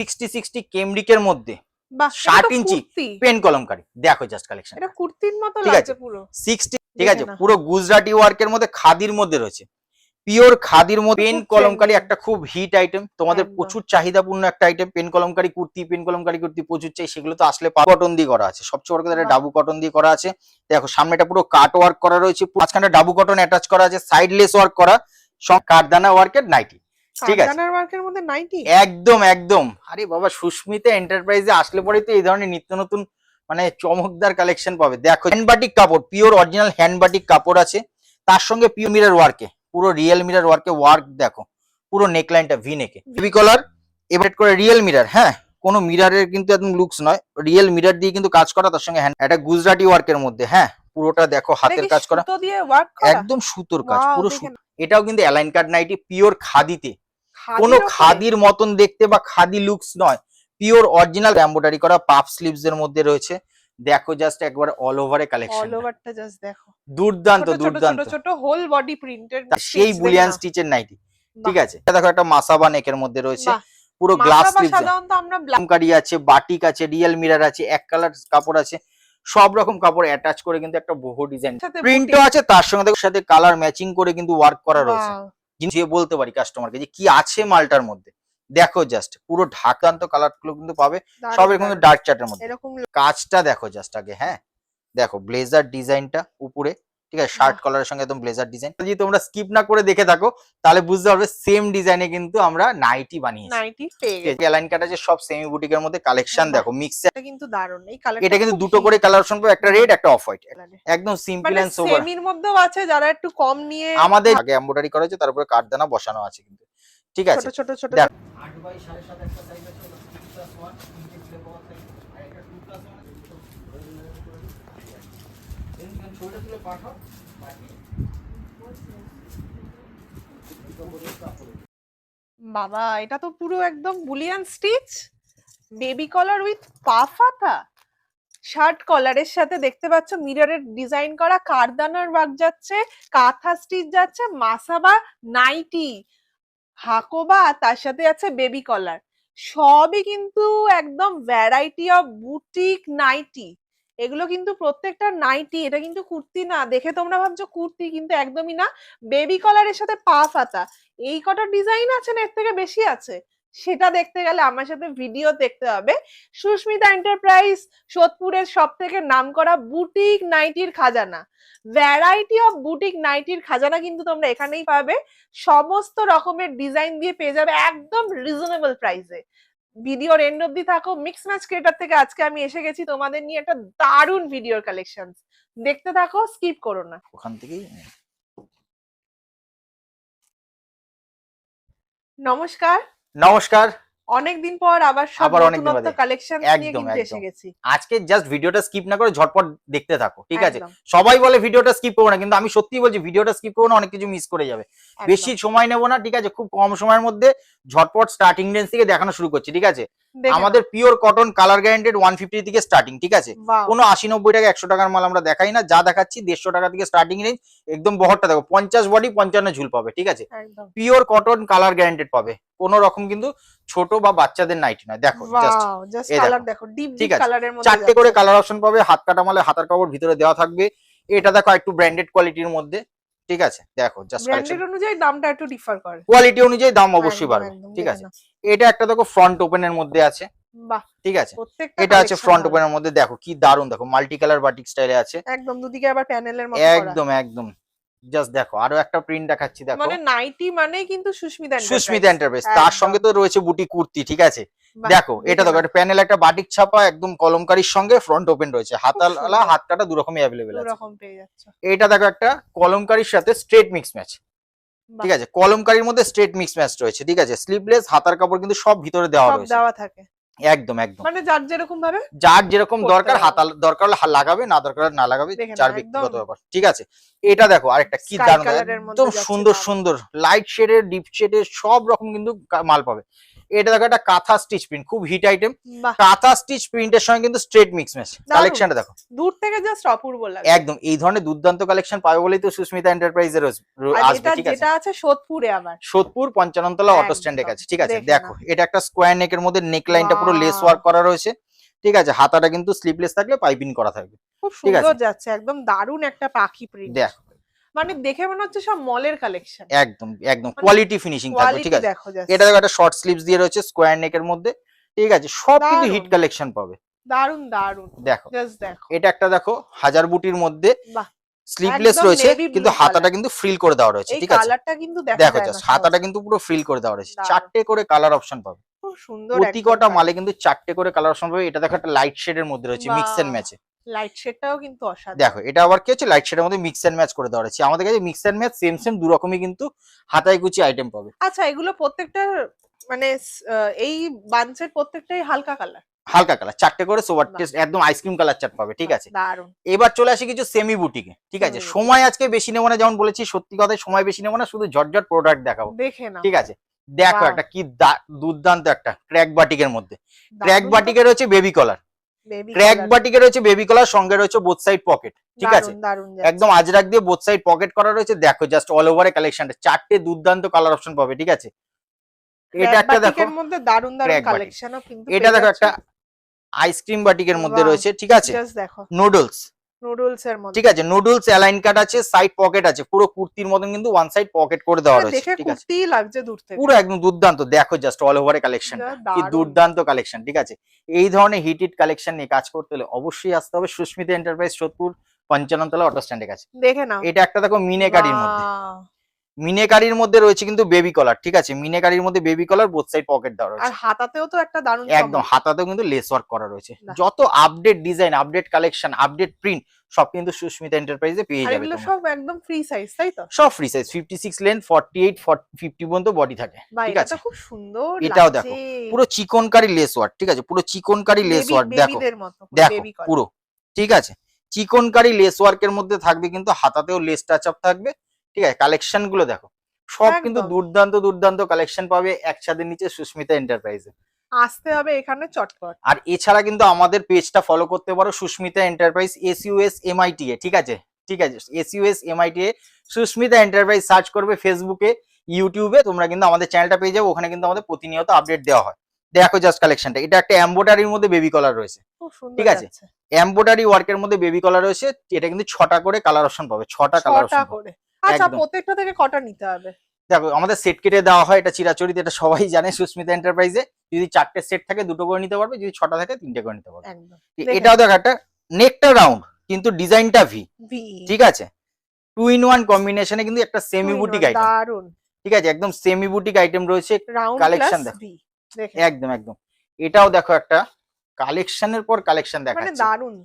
60 কেমব্রিকের মধ্যে 60 ইঞ্চি পেন কলমকারী। দেখো just collection, এটা কুর্তির মতো লাগছে পুরো 60, ঠিক আছে, পুরো গুজরাটি ওয়ার্কের মধ্যে খাদির মধ্যে রয়েছে, পিওর খাদির মধ্যে পেন কলমকারী একটা খুব হিট আইটেম, তোমাদের প্রচুর চাহিদাপূর্ণ একটা item. Pen kalamkari kurti, pen kalamkari kurti প্রচুর চাই, সেগুলো তো আসলে কটন দিয়ে করা আছে, সবচেয়ে বড় কথা ডাবু কটন দিয়ে করা আছে। দেখো সামনেটা পুরো কাট ওয়ার্ক করা রয়েছে, মাঝখানে ডাবু কটন অ্যাটাচ করা আছে, সাইডলেস ওয়ার্ক করা, সব কাঠদানা ওয়ার্কের নাইটি, ঠিক আছে, কাঠদানার ওয়ার্কের মধ্যে নাইটি, একদম একদম। আরে বাবা, সুস্মিতা এন্টারপ্রাইজে আসলে পরে তো এই ধরনের নিত্য নতুন মানে চমকদার কালেকশন পাবে। দেখো হ্যান্ডবাটিক কাপড়, পিওর অরিজিনাল হ্যান্ডবাটিক কাপড় আছে, তার সঙ্গে পিওর মিরর ওয়ার্কে, পুরো রিয়েল মিরর ওয়ার্কে ওয়ার্ক। দেখো পুরো নেকলাইনটা ভি নেকে, হেভি কলার, এবারে করে রিয়েল মিরর, হ্যাঁ কোনো মিররের কিন্তু একদম লুকস নয়, রিয়েল মিরর দিয়ে কিন্তু কাজ করা, তার সঙ্গে একটা গুজরাটি ওয়ার্কের মধ্যে, হ্যাঁ পুরোটা দেখো হাতের কাজ করা, একদম সুতোর কাজ পুরো। এটাও কিন্তু অ্যালাইন কাট নাইটি, পিওর খাদিতে, কোনো খাদির মতন দেখতে বা খাদি লুকস নয়, পিওর অরিজিনাল এমব্রয়ডারি করা, পাফ স্লিভস এর মধ্যে রয়েছে। দেখো জাস্ট একবার অল ওভারে কালেকশন, অল ওভারটা জাস্ট দেখো, দুর্দান্ত দুর্দান্ত, ছোট ছোট হোল বডি প্রিন্টেড সেই বুলিয়ান স্টিচের নাইটি, ঠিক আছে। দেখো একটা মাসাবা নেকের মধ্যে রয়েছে, পুরো গ্লাস স্লিভস, সাধারণত আমরা ব্ল্যাঙ্কারি আছে, বাটিক আছে, রিয়েল মিরর আছে, এক কালার কাপড় আছে, সব রকম কাপড় অ্যাটাচ করে কিন্তু একটা বহু ডিজাইন প্রিন্টও আছে, তার সঙ্গে সাথে কালার ম্যাচিং করে কিন্তু ওয়ার্ক করা রয়েছে। যে বলতে পারি কাস্টমারকে যে কি আছে মালটার মধ্যে। দেখো জাস্ট পুরো ঢাকান্ত কালার গুলো কিন্তু পাবে, সব এরকম ডার্ক চার্টের মধ্যে। কাজটা দেখো জাস্ট আগে, হ্যাঁ দেখো ব্লেজার ডিজাইনটা উপরে, ঠিক আছে, শার্ট কলারের সঙ্গে একদম ব্লেজার ডিজাইন। যদি তোমরা স্কিপ না করে দেখে থাকো তাহলে বুঝতে পারবে সেম ডিজাইনে কিন্তু আমরা নাইটি বানিয়েছি, নাইটি পেয়ে গেছি। অ্যালাইন কাট আছে, সব সেমি বুটিকের মধ্যে কালেকশন। দেখো মিক্স, এটা কিন্তু দারুণ, এই কালারটা এটা কিন্তু দুটো করে কালার অপশন পাবে, একটা রেড একটা অফ হোয়াইট, একদম সিম্পল এন্ড সোবার। সেমির মধ্যেও আছে, যারা একটু কম নিয়ে, আমাদের আগে এমব্রয়ডারি করা হয়েছে, তারপরে কাঠদানা বসানো আছে কিন্তু, ঠিক আছে। ছোট ছোট 8 বাই 7.5 একটা সাইজ আছে, 3+1 তিনটে ফ্লে পাওয়ার সাইজ, আর একটা 2+1 আছে, এন ছোট তুলে পাঠাও বাবা। এটা তো পুরো একদম bullion stitch, baby collar with puff হাতা, শার্ট কলারের সাথে দেখতে পাচ্ছ মিররের ডিজাইন করা, কারদানার ওয়ার্ক যাচ্ছে, কাঁথা স্টিচ যাচ্ছে, মাসাবা নাইটি, হাকোবা, তার সাথে আছে বেবি কলার, সবই কিন্তু একদম ভ্যারাইটি অফ বুটিক নাইটি। এগুলো কিন্তু প্রত্যেকটা নাইটি, এটা কিন্তু কুর্তি না, দেখে তোমরা ভাবছো কুর্তি, কিন্তু একদমই না। বেবি কলারের সাথে পাফ হাতা, এই কটা ডিজাইন আছে না এর থেকে বেশি আছে, সেটা দেখতে গেলে আমার সাথে ভিডিও দেখতে হবে। সুস্মিতা এন্টারপ্রাইজ সোদপুরের সব থেকে নামকরা বুটিক নাইটির খাজানা, ভ্যারাইটি অফ বুটিক নাইটির খাজানা কিন্তু তোমরা এখানেই পাবে। সমস্ত রকমের ডিজাইন দিয়ে পেয়ে যাবে একদম রিজনেবল প্রাইসে। ভিডিওর এন্ড অব্দি থাকো। মিক্স ম্যাচ ক্রিয়েটর থেকে আজকে আমি এসে গেছি তোমাদের নিয়ে একটা দারুণ ভিডিওর কালেকশন, দেখতে থাকো, স্কিপ করো না। ওখান থেকেই নমস্কার। নমস্কার, অনেকদিন পর আবার সব নতুনত্ব কালেকশন নিয়ে কিন্তু এসে গেছি। আজকে জাস্ট ভিডিওটা স্কিপ না করে ঝটপট দেখতে থাকো, ঠিক আছে। সবাই বলে ভিডিওটা স্কিপ করবো না, কিন্তু আমি সত্যি বলছি ভিডিওটা স্কিপ করবো না, অনেক কিছু মিস করে যাবে। বেশি সময় নেবো না, ঠিক আছে, খুব কম সময়ের মধ্যে ঝটপট স্টার্টিং রেঞ্জ থেকে দেখানো শুরু করছি, ঠিক আছে। আমাদের পিওর কটন কালার গ্যারান্টেড 150 থেকে স্টার্টিং, ঠিক আছে, কোনো 80-90 টাকা 100 টাকার মাল আমরা দেখাই না, যা দেখাচ্ছি 150 টাকা থেকে স্টার্টিং রেঞ্জ, একদম বহরটা দেখো 50 বডি 55 ঝুল পাবে, ঠিক আছে, পিওর কটন কালার গ্যারান্টেড পাবে, কোনো রকম কিন্তু ছোট বা বাচ্চাদের নাইটি নয়। দেখো জাস্ট কালার দেখো, ডিপ ডিপ কালারের মধ্যে চারটে করে কালার অপশন পাবে, হাত কাটা মালে হাতার কাপড় ভিতরে দেওয়া থাকবে। এটা দেখো একটু ব্র্যান্ডেড কোয়ালিটির মধ্যে, ঠিক আছে, দেখো জাস্ট ব্র্যান্ডেড অনুযায়ী দামটা একটু ডিফার করে, কোয়ালিটি অনুযায়ী দাম অবশ্যই বাড়বে, ঠিক আছে। এটা একটা দেখো ফ্রন্ট ওপেনের মধ্যে আছে, বাহ, ঠিক আছে, এটা আছে ফ্রন্ট ওপেনের মধ্যে, দেখো কি দারুন, দেখো মাল্টি কালার বাটিক স্টাইলে আছে, একদম দুদিকে আবার প্যানেলের মতো করা, একদম একদম। জাস্ট দেখো আরো একটা প্রিন্ট দেখাচ্ছি, দেখো মানে নাইটি মানে কিন্তু সুস্মিতা এন্টারপ্রাইজ, তার সঙ্গে তো রয়েছে বুটি কুর্তি, ঠিক আছে। দেখো এটা দেখো একটা প্যানেল, একটা বাটিক ছাপা, একদম কলমকারীর সঙ্গে ফ্রন্ট ওপেন রয়েছে, হাতালা হাত কাটা দু রকমই अवेलेबल আছে, এটা দেখো একটা কলমকারীর সাথে স্ট্রেট মিক্স ম্যাচ, ঠিক আছে, কলমকারীর মধ্যে স্ট্রেট মিক্স ম্যাচ রয়েছে, ঠিক আছে, স্লিভলেস, হাতার কাপড় কিন্তু সব ভিতরে দেওয়া রয়েছে, দেওয়া থাকে, একদম একদম, মানে যার যেরকম ভাবে, যার যেরকম দরকার, হাতা দরকার হলে লাগাবে, না দরকার না লাগাবে, যার ব্যক্তিগত ব্যাপার, ঠিক আছে। এটা দেখো আরেকটা কি দারুণ, একদম সুন্দর সুন্দর লাইট শেডের, ডিপ শেডের সব রকম কিন্তু মাল পাবে। এটা দেখো একটা কাঁথা স্টিচ প্রিন্ট, খুব হিট আইটেম। বাহ, কাঁথা স্টিচ প্রিন্টের সঙ্গে কিন্তু স্ট্রেট মিক্স ম্যাচ দারুণ। কালেকশনটা দেখো দূর থেকে জাস্ট অপূর্ব লাগে। একদম। এই ধরনের দুর্দান্ত কালেকশন পাবে বলেই তো সুস্মিতা এন্টারপ্রাইজের আর আসবে, এটা ঠিক আছে। যেটা আছে সোদপুরে আবার, সোদপুর 55 তলা অটো একদম। স্ট্যান্ডের কাছে, ঠিক আছে। দেখে দেখো নাও। এটা একটা স্কোয়ার নেকের মধ্যে নেক লাইনটা পুরো লেস Wow! ওয়ার্ক করা রয়েছে, ঠিক আছে। হাতাটা কিন্তু স্লিপলেস থাকলে পাইপিং করা থাকবে, খুব ঠিক আছে। সুন্দর যাচ্ছে, একদম দারুণ একটা পাখি প্রিন্ট। দেখো মানে দেখে মনে হচ্ছে সব মলের কালেকশন, একদম একদম কোয়ালিটি ফিনিশিং থাকবে, ঠিক কোয়ালিটি আছে। দেখো জাস্ট। এটা দেখো একটা শর্ট স্লিভস দিয়ে রয়েছে স্কোয়ার নেকের মধ্যে, ঠিক আছে। সব কিন্তু দারুণ। হিট কালেকশন পাবে, দারুণ দারুণ, দেখো। জাস্ট দেখো। এটা একটা দেখো হাজার বুটির মধ্যে বাহ, স্লিভলেস একদম রয়েছে, navy blue কিন্তু হাতাটা color। কিন্তু ফ্রিল করে দেওয়া রয়েছে, এই ঠিক আছে। কালারটা কিন্তু দেখা দেখো যায় না জাস্ট হাতাটা সহজে। কিন্তু পুরো ফ্রিল করে দেওয়া রয়েছে, দারুণ। 4টে করে কালার অপশন পাবে। খুব সুন্দর প্রতি কটা মালে কিন্তু 4টে করে কালার অপশন পাবে। এটা দেখো একটা লাইট শেডের মধ্যে রয়েছে মিক্স এন্ড ম্যাচে, লাইট শেডটাও কিন্তু অসাধারণ। দেখো। এটা আবার কি হচ্ছে লাইট শেডের মধ্যে মিক্স এন্ড ম্যাচ করে দেওয়া রয়েছে। আমাদের কাছে mix and match same same দু রকমই কিন্তু হাতায় কুচি আইটেম পাবে। আচ্ছা, এগুলো প্রত্যেকটা মানে এই বাঞ্চের প্রত্যেকটাই হালকা কালার, হালকা কালার 4টে করে সোভার বাহ। টেস্ট একদম আইসক্রিম কালার চার্ট পাবে, ঠিক আছে। দারুণ। এবার চলে আসি কিছু সেমি বুটিকে, ঠিক আছে। Semi boutique। সময় আজকে বেশি নেবো না, যেমন বলেছি সত্যি কথাই সময় বেশি নেবো না, শুধু ঝটঝট প্রোডাক্ট দেখাবো, দেখে নাও। ঠিক আছে। দেখো Wow! একটা কি দুর্দান্ত একটা ক্র্যাক বাটিকের মধ্যে, ক্র্যাক দারুণ তো, বাটিকের রয়েছে বেবি কলার, baby ক্র্যাক color। বাটিকের রয়েছে বেবি কলার, সঙ্গে রয়েছে বোথ সাইড পকেট, ঠিক আছে। দারুণ দারুণ যাচ্ছে। একদম আজরাক দিয়ে বোথ সাইড পকেট করা রয়েছে, দেখো জাস্ট অল ওভারে কালেকশনটা 4টে দুর্দান্ত কালার অপশন পাবে, ঠিক আছে। এটা Crab একটা দেখো batik এর মধ্যে দারুণ দারুণ Crab batik। কালেকশনও কিন্তু এটা পেয়ে দেখো যাচ্ছ। একটা আইসক্রিম বাটিকের মধ্যে বাহ, রয়েছে, ঠিক আছে। জাস্ট দেখো নুডলস, নুডলস এর মধ্যে, ঠিক আছে। নুডলস অ্যালাইন কাট আছে, সাইড পকেট আছে, পুরো কুর্তির মতন কিন্তু ওয়ান সাইড পকেট করে দেওয়া মানে রয়েছে, দেখে ঠিক আছে। কুর্তি লাগছে দূর থেকে। পুরো একদম দুর্দান্ত, দেখো জাস্ট অল ওভারে কালেকশন, যা কি দারুণ। দুর্দান্ত কালেকশন, ঠিক আছে। এই ধরনের হিট কালেকশন নিয়ে কাজ করতে হলে অবশ্যই আসতে হবে সুস্মিতা এন্টারপ্রাইজ, সোদপুর 55 তলা অটো স্ট্যান্ডের কাছে। দেখে নাও। এটা একটা দেখো মিনেকারির মধ্যে, বাহ, মিনেকারির মধ্যে রয়েছে কিন্তু বেবি কলার, ঠিক আছে। মিনেকারির মধ্যে বেবি কলার, বোথ সাইড পকেট দেওয়া আর রয়েছে, হাতাতেও তো একটা দারুণ একদম। চমক। হাতাতেও কিন্তু লেস ওয়ার্ক করা রয়েছে। বাহ। যত update design, update collection, update print সব কিন্তু সুস্মিতা এন্টারপ্রাইজে পেয়ে আর যাবে এগুলো তোমরা। সব একদম ফ্রি সাইজ, তাই তো? সব ফ্রি সাইজ, 56 লেন্থ, 48 50 পর্যন্ত বডি থাকে, বাহ, ঠিক এটা আছে। তো খুব সুন্দর এটাও লাগছে। দেখো পুরো চিকনকারি লেস ওয়ার্ক, ঠিক আছে। পুরো চিকনকারি লেস ওয়ার্ক দেখো, বেবিদের মতো, দেখো বেবি কলার। পুরো, ঠিক আছে। চিকনকারি লেস ওয়ার্কের মধ্যে থাকবে কিন্তু হাতাতেও লেস টাচ আপ থাকবে, ঠিক আছে। কালেকশন গুলো দেখো সব কিন্তু একদম। দুর্দান্ত দুর্দান্ত কালেকশন পাবে একসাথে নিচে সুস্মিতা এন্টারপ্রাইজে। আসতে হবে এখানে চটপট। আর এছাড়া কিন্তু আমাদের পেজটা ফলো করতে পারো সুস্মিতা এন্টারপ্রাইজ SUS MITA, ঠিক আছে, ঠিক আছে। SUS MITA Susmita enterprise search করবে ফেসবুকে, ইউটিউবে, তোমরা কিন্তু আমাদের চ্যানেলটা পেয়ে যাবে। ওখানে কিন্তু আমাদের প্রতিনিয়ত আপডেট দেওয়া হয়। দেখো জাস্ট কালেকশনটা, এটা একটা এমব্রয়ডারির মধ্যে বেবি কলার রয়েছে, খুব সুন্দর ঠিক আছে। যাচ্ছে। এমব্রয়ডারি ওয়ার্কের মধ্যে বেবি কলার রয়েছে। এটা কিন্তু 6টা করে কালার অপশন পাবে, 6টা কালার 6টা অপশন পাবে। করে। আচ্ছা, একদম। প্রত্যেকটা থেকে কটা নিতে হবে? দেখো আমাদের সেট কেটে দেওয়া হয়, এটা চিরাচরিত, এটা সবাই জানে সুস্মিতা এন্টারপ্রাইজে। যদি 4টে সেট থাকে 2টো করে নিতে পারবে, যদি 6টা থাকে 3টে করে নিতে পারবে। একদম। দেখে এটাও দেখো একটা নেকটা রাউন্ড কিন্তু ডিজাইনটা ভি, ভি। ঠিক আছে। 2 in 1 কম্বিনেশনে কিন্তু একটা সেমি বুটিক আইটেম, দারুণ। ঠিক আছে। একদম সেমি বুটিক আইটেম রয়েছে, রাউন্ড কালেকশন প্লাস দেখো ভি। দেখে একদম একদম। এটাও দেখো একটা কালেকশনের পর কালেকশন মানে দেখাচ্ছে। দারুণ।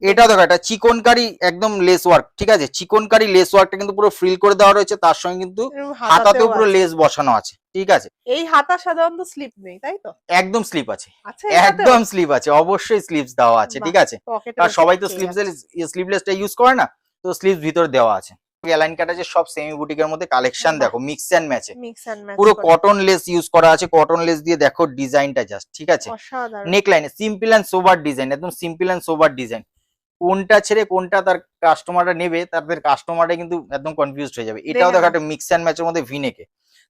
এটাও দেখো একটা চিকনকারি একদম লেস ওয়ার্ক, ঠিক আছে। চিকনকারি লেস ওয়ার্কটা কিন্তু পুরো ফ্রিল করে দেওয়া রয়েছে, তার সঙ্গে কিন্তু এরকম হাতাতেও পুরো আছে। লেস বসানো আছে, ঠিক আছে। এই হাতা সাধারণত স্লিপ নেই, তাই তো? একদম স্লিপ আছে, আচ্ছা, এটাতেও? একদম স্লিপ আছে, অবশ্যই স্লিপস দেওয়া আছে, ঠিক বাহ, আছে। পকেটে আর সবাই তো পেয়ে যাচ্ছে। স্লিভলেসটা ইউজ করে না, তো স্লিভস ভিতরে দেওয়া আছে। অ্যালাইন কাট আছে, সব সেমি বুটিকের মধ্যে কালেকশন বাহ। দেখো মিক্স এন্ড ম্যাচে, মিক্স এন্ড ম্যাচ পুরো করে। কটন লেস ইউজ করা আছে। কটন লেস দিয়ে দেখো ডিজাইনটা জাস্ট, ঠিক আছে। অসাধারণ। নেক লাইনে সিম্পল এন্ড সোবার ডিজাইন, একদম সিম্পল এন্ড সোবার ডিজাইন। কোনটা ছেড়ে কোনটা তার কাস্টমাররা নেবে, তাদের কাস্টমাররা কিন্তু একদম কনফিউজড হয়ে যাবে। এটাও দেখে দেখো নাও। একটা মিক্স এন্ড ম্যাচের মধ্যে ভিনেকে,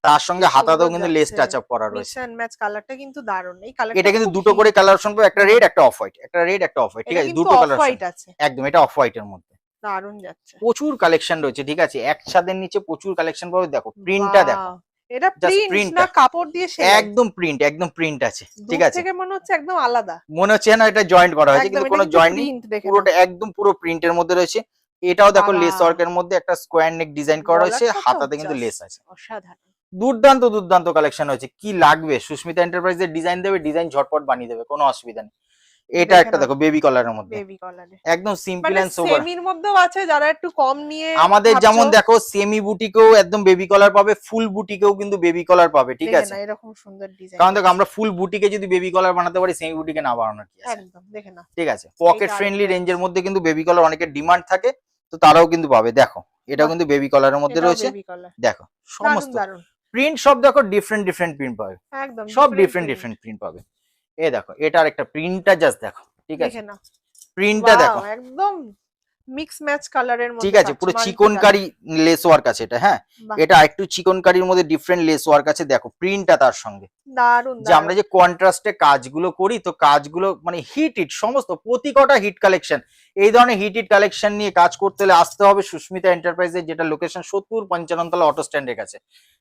তার সঙ্গে খুব হাতাতেও সুন্দর কিন্তু লেস যাচ্ছে। টাচ আপ করা মিক্স রয়েছে। এন্ড ম্যাচ কালারটা কিন্তু দারুণ। এই কালারটা এটা কিন্তু দুটো করে কালার অপশন পাবে, একটা রেড একটা অফ হোয়াইট, একটা রেড একটা অফ হোয়াইট, ঠিক এটা আছে। কিন্তু দুটো অফ কালার হোয়াইট আছে। একদম, এটা অফ হোয়াইটের মধ্যে দারুণ যাচ্ছে। প্রচুর কালেকশন রয়েছে, ঠিক আছে। এক ছাদের নিচে প্রচুর কালেকশন পাবে। দেখো প্রিন্টটা দেখো, বাহ, এটা Just প্রিন্ট print না টা। কাপড় দিয়ে সেলাই? একদম প্রিন্ট, একদম প্রিন্ট আছে, ঠিক দূর আছে। থেকে মনে হচ্ছে একদম আলাদা। মনে হচ্ছে না এটা জয়েন্ট করা হয়েছে, একদম, কিন্তু এটা কোনো কিন্তু জয়েন্ট নেই, প্রিন্ট দেখে নাও। পুরোটা একদম পুরো প্রিন্টের মধ্যে রয়েছে। এটাও দেখো বাবা। লেস ওয়ার্কের মধ্যে একটা স্কোয়ার নেক ডিজাইন করা রয়েছে, গলাটা তো হাতাতে কিন্তু just লেস আছে। অসাধারণ। দুর্দান্ত দুর্দান্ত কালেকশন হয়েছে, কি লাগবে সুস্মিতা এন্টারপ্রাইজের ডিজাইন দেবে, ডিজাইন ঝটপট বানিয়ে দেবে, কোনো অসুবিধা নেই। এটা দেখে একটা নাও। দেখো বেবি কলারের মধ্যে, বেবি কলারে। একদম সিম্পল মানে এন্ড সোবার। সেমির মধ্যেও আছে, যারা একটু কম নিয়ে আমাদের ভাবছো, যেমন দেখো সেমি বুটিকেও একদম বেবি কলার পাবে, ফুল বুটিকেও কিন্তু বেবি কলার পাবে, ঠিক দেখে আছে। না এরকম সুন্দর ডিজাইন। কারণ দেখো আমরা ফুল বুটিকে যদি বেবি কলার বানাতে পারি, সেমি বুটিকে না বানানোর কি আছে, একদম দেখে না। ঠিক আছে। পকেট এইটা ফ্রেন্ডলি আরেকটা রেঞ্জের মধ্যে কিন্তু বেবি কলার অনেকের ডিমান্ড থাকে, তো তারাও কিন্তু পাবে। দেখো এটাও বাহ। কিন্তু বেবি কলারের মধ্যে এটাও রয়েছে, বেবি কলার। দেখো দারুণ সমস্ত দারুণ। প্রিন্ট সব দেখো ডিফারেন্ট ডিফারেন্ট প্রিন্ট পাবে, একদম সব different different print। Different print পাবে। এই দেখো এটার একটা প্রিন্টটা জাস্ট দেখো, ঠিক আছে দেখে নাও, প্রিন্টটা দেখো, Wow, একদম মিক্স ম্যাচ কালারের মধ্যে ঠিক আছে পাচ্ছ, পুরো multi চিকনকারি লেস ওয়ার্ক আছে এটা, হ্যাঁ colour। বাহ, এটা একটু চিকনকারির মধ্যে ডিফারেন্ট লেস ওয়ার্ক আছে, দেখো প্রিন্টটা তার সঙ্গে, দারুন যে আমরা যে কন্ট্রাস্টে কাজগুলো করি তো কাজগুলো মানে হিট সমস্ত প্রতি কটা হিট কালেকশন, এই ধরনের হিট কালেকশন নিয়ে কাজ করতে হলে আসতে হবে সুস্মিতা এন্টারপ্রাইজে, যেটা লোকেশন 70-55 তলা অটো স্ট্যান্ডের কাছে,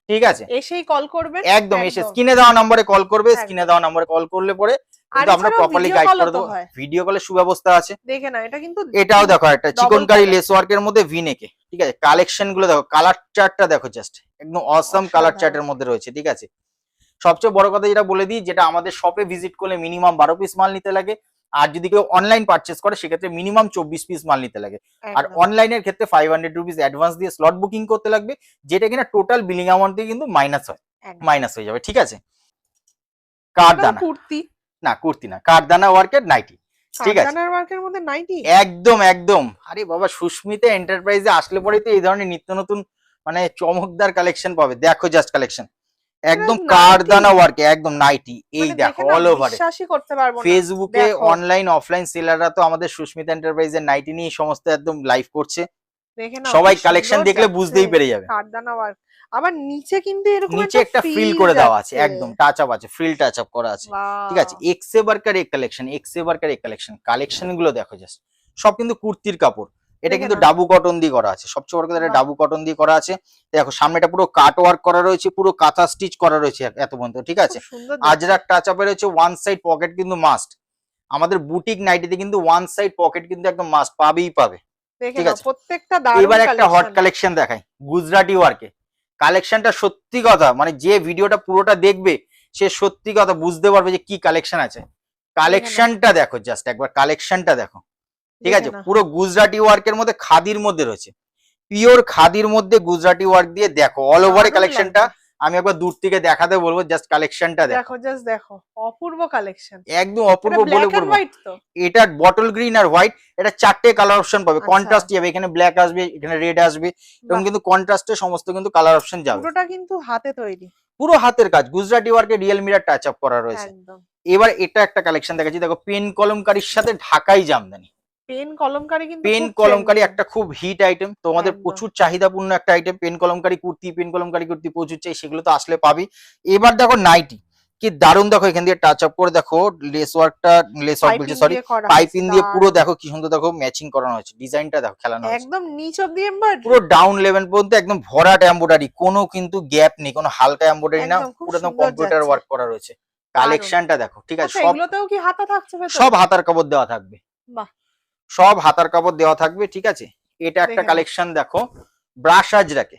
ঠিক আছে এসেই কল করবেন একদম এসে স্ক্রিনে দেওয়া নম্বরে কল করবে, একদম। স্ক্রিনে দেওয়া নম্বরে কল করলে পরে আর কিন্তু আমরা এছাড়াও প্রপারলি video গাইড call ও করে তো দেবো, হয়। ভিডিও কলের সুব্যবস্থা আছে। দেখে না, এটা কিন্তু এটাও দেখো একটা double চিকনকারি colour। লেস ওয়ার্কের মধ্যে ভিনেকে, ঠিক আছে কালেকশন গুলো দেখো, কালার চার্টটা দেখো জাস্ট একদম অসম কালার অসাধারণ। চার্টের মধ্যে রয়েছে, ঠিক আছে সবচেয়ে বড় কথা যেটা বলে দিই, যেটা আমাদের শপে ভিজিট করলে মিনিমাম 12 পিস মাল নিতে লাগে, আর যদি কেউ অনলাইন পারচেস করে সেক্ষেত্রে মিনিমাম 24 পিস মাল নিতে লাগে, আর একদম। অনলাইনের ক্ষেত্রে 500 রুপিস অ্যাডভান্স দিয়ে স্লট বুকিং করতে লাগবে, যেটা কিনা টোটাল বিলিং অ্যামাউন্ট থেকে কিন্তু একদম। মাইনাস হয়ে যাবে, ঠিক আছে এটা তো কারদানা কুর্তি, না কুর্তি না, কারদানা ওয়ার্কের নাইটি, ঠিক আছে কারদানার ওয়ার্কের মধ্যে নাইটি। একদম একদম। আরে বাবা সুস্মিতা এন্টারপ্রাইজে আসলে পরেই তো এই ধরনের নিত্য নতুন মানে চমকদার কালেকশন পাবে, দেখো জাস্ট কালেকশন একদম নাইটি। কারদানা ওয়ার্কে একদম নাইটি, এই মানে দেখো দেখে না অল ওভারে বিশ্বাসই করতে পারবো না। ফেসবুকে দেখো। অনলাইন অফলাইন সেলাররা তো আমাদের সুস্মিতা এন্টারপ্রাইজের নাইটি নিয়ে সমস্ত একদম লাইভ করছে, দেখে না সবাই কালেকশন দেখলে বুঝতেই পেরে যাবে। কারদানা ওয়ার্ক, আবার নিচে কিন্তু এরকম নিচে একটা ফ্রিল করে দেওয়া আছে, একদম টাচ আপ আছে, ফ্রিল টাচ আপ করা আছে, ঠিক আছে এক্সে বার্কার এক কালেকশন কালেকশন গুলো দেখো জাস্ট সব কিন্তু কুর্তির কাপড়, এটা দেখে কিন্তু নাও। ডাবু কটন দিয়ে করা আছে, সবচেয়ে বড় কথা এটা বাহ। ডাবু কটন দিয়ে করা আছে, দেখো সামনেটা পুরো কাট ওয়ার্ক করা রয়েছে, পুরো কাঁথা স্টিচ করা রয়েছে এত পর্যন্ত, ঠিক আছে খুব সুন্দর আজরাক টাচ আপে রয়েছে, ওয়ান সাইড পকেট কিন্তু মাস্ট, আমাদের বুটিক নাইটিতে কিন্তু ওয়ান সাইড পকেট কিন্তু একদম মাস্ট পাবেই পাবে। দেখে ঠিক নাও আছে। প্রত্যেকটা দারুণ এবার একটা হট collection। কালেকশন দেখাই গুজরাটি ওয়ার্কে, কালেকশনটা সত্যি কথা মানে যে ভিডিওটা পুরোটা দেখবে সে সত্যি কথা বুঝতে পারবে যে কি কালেকশন আছে, কালেকশনটা দেখো জাস্ট একবার কালেকশনটা দেখো, ঠিক দেখে আছে নাও। পুরো গুজরাটি ওয়ার্কের মধ্যে খাদির মধ্যে রয়েছে, পিওর খাদির মধ্যে গুজরাটি ওয়ার্ক দিয়ে দেখো অল ওভার দারুণ কালেকশনটা, লাগছে। আমি একবার দূর থেকে দেখাতে বলবো জাস্ট কালেকশনটা দেখো দেখো জাস্ট দেখো অপূর্ব কালেকশন। একদম এটা অপূর্ব বলে ব্ল্যাক এন্ড বলবো, হোয়াইট তো। এটা বটল গ্রিন আর হোয়াইট, এটা চারটে কালার অপশন পাবে, আচ্ছা। কন্ট্রাস্ট যাবে, এখানে ব্ল্যাক আসবে এখানে রেড আসবে, এবং বাহ, কিন্তু কন্ট্রাস্টে সমস্ত কিন্তু কালার অপশন যাবে, পুরোটা কিন্তু হাতে তৈরি। পুরো হাতের কাজ গুজরাটি ওয়ার্কে রিয়েল মিরার টাচ আপ করা রয়েছে। একদম। এবার এটা একটা কালেকশন দেখাচ্ছি, দেখো পেন কলমকারির সাথে ঢাকাই জামদানি, পেন কলমকারি কিন্তু পেন খুব কলমকারি trending। একটা খুব হিট আইটেম, তোমাদের একদম। প্রচুর চাহিদাপূর্ণ একটা আইটেম, পেন কলমকারি কুর্তি প্রচুর চাই, সেগুলো তো আসলে পাবি। এবার দেখো নাইটি কি দারুণ, দেখো এখান দিয়ে টাচ আপ করে দেখো লেস ওয়ার্কটা, লেস ওয়ার্ক বলছি পাইপিং সরি, দিয়ে করা পাইপিং হয়েছে, দিয়ে পুরো দারুণ। দেখো কি সুন্দর দেখো ম্যাচিং করানো হয়েছে, ডিজাইনটা দেখো খেলানো হয়েছে একদম নিচ অব্দি এমব্রয়ডারি। পুরো ডাউন লেভেল পর্যন্ত একদম ভরাট এমব্রয়ডারি, কোনো কিন্তু গ্যাপ নেই, কোনো হালকা এমব্রয়ডারি না, একদম খুব পুরো একদম সুন্দর কম্পিউটার যাচ্ছে। ওয়ার্ক করা রয়েছে, কালেকশনটা দেখো, ঠিক আছে আচ্ছা সব এগুলোতেও কি হাতা থাকছে ভেতরে? সব হাতার কাপড় দেওয়া থাকবে, বাহ, সব হাতার কাপড় দেওয়া থাকবে, ঠিক আছে এটা একটা দেখে নাও। কালেকশন দেখো ব্রাশ আজরাকে,